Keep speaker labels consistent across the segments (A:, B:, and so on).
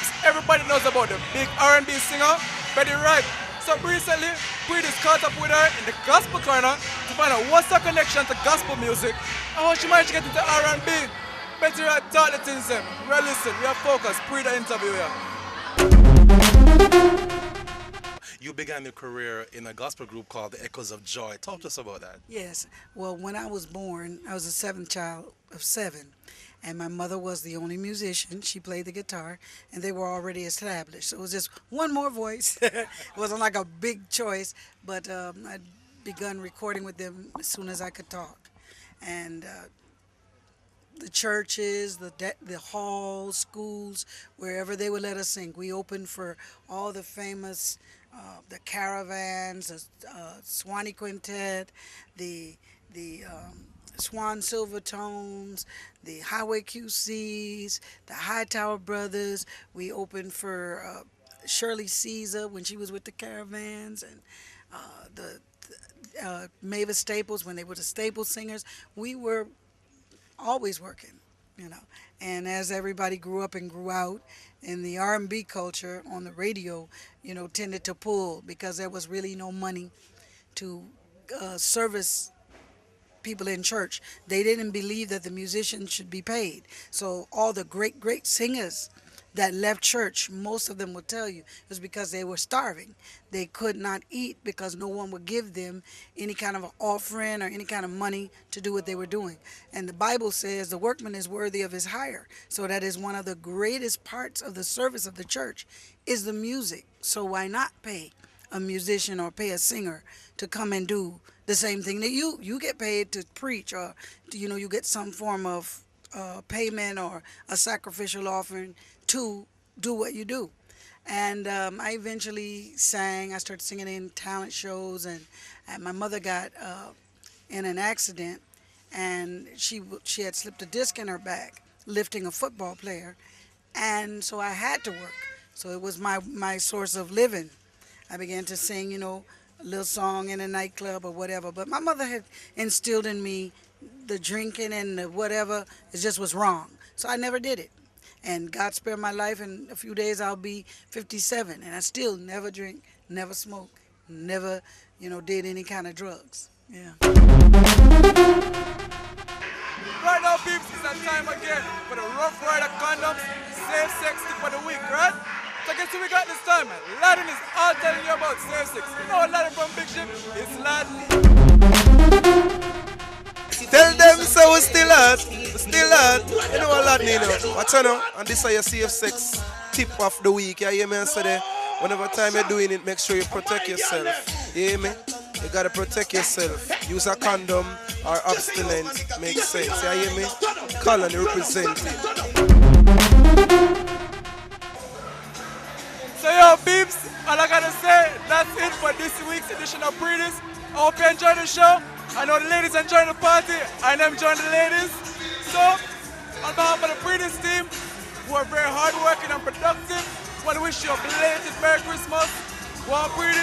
A: peeps, everybody knows about the big R&B singer, Betty Wright. So recently, PREE is caught up with her in the gospel corner to find out what's her connection to gospel music and how she managed to get into R&B. Betty Wright taught the things them. Well, listen, we are focused. PREE the interview here.
B: You began your career in a gospel group called the Echoes of Joy. Talk to us about that.
C: Yes. Well, when I was born, I was the seventh child of seven. And my mother was the only musician. She played the guitar, and they were already established. So it was just one more voice. It wasn't like a big choice, but I'd begun recording with them as soon as I could talk. And the churches, the halls, schools, wherever they would let us sing. We opened for all the famous, the Caravans, the Swanee Quintet, the Swan Silvertones, the Highway QCs, the Hightower Brothers. We opened for Shirley Caesar when she was with the Caravans, and the Mavis Staples when they were the Staples singers. We were always working, you know. And as everybody grew up and grew out, in the R&B culture on the radio, you know, tended to pull because there was really no money to service people in church. They didn't believe that the musicians should be paid. So all the great singers that left church, most of them will tell you, it was because they were starving. They could not eat because no one would give them any kind of offering or any kind of money to do what they were doing. And the Bible says the workman is worthy of his hire. So that is one of the greatest parts of the service of the church is the music. So why not pay a musician or pay a singer to come and do the same thing that you get paid to preach, or you know, you get some form of payment or a sacrificial offering to do what you do. And I eventually sang. I started singing in talent shows, and my mother got in an accident, and she had slipped a disc in her back lifting a football player, and so I had to work. So it was my source of living. I began to sing, you know, a little song in a nightclub or whatever. But my mother had instilled in me the drinking and the whatever. It just was wrong. So I never did it. And God spared my life. In a few days, I'll be 57. And I still never drink, never smoke, never, you know, did any kind of drugs. Yeah.
A: Right now, peeps, it's that time again for the Rough Rider condoms, safe sex tip for the week, right? So guess who we got this time, man? Laden is all telling you about safe sex. You know Laden from Big Ship? It's Laden.
D: Tell them so we're still hot. We're still hot. You know what Laden, you know. Watch out now. And this is your safe sex tip of the week. You hear me? So there, whenever time you're doing it, make sure you protect yourself. You hear me? You gotta protect yourself. Use a condom or abstinent. Makes sense. You hear me? Colony representing.
A: So yo, peeps, all I gotta say, that's it for this week's edition of PREE. I hope you enjoyed the show. I know the ladies enjoyed the party, and I'm enjoying the ladies. So, on behalf of the PREE team, who are very hardworking and productive, I want to wish you a belated Merry Christmas. Go on PREE,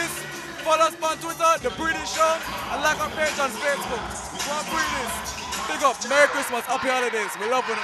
A: follow us on Twitter, The PREE Show, and like our page on Facebook. Go on PREE. Big up, Merry Christmas, Happy Holidays. We love you.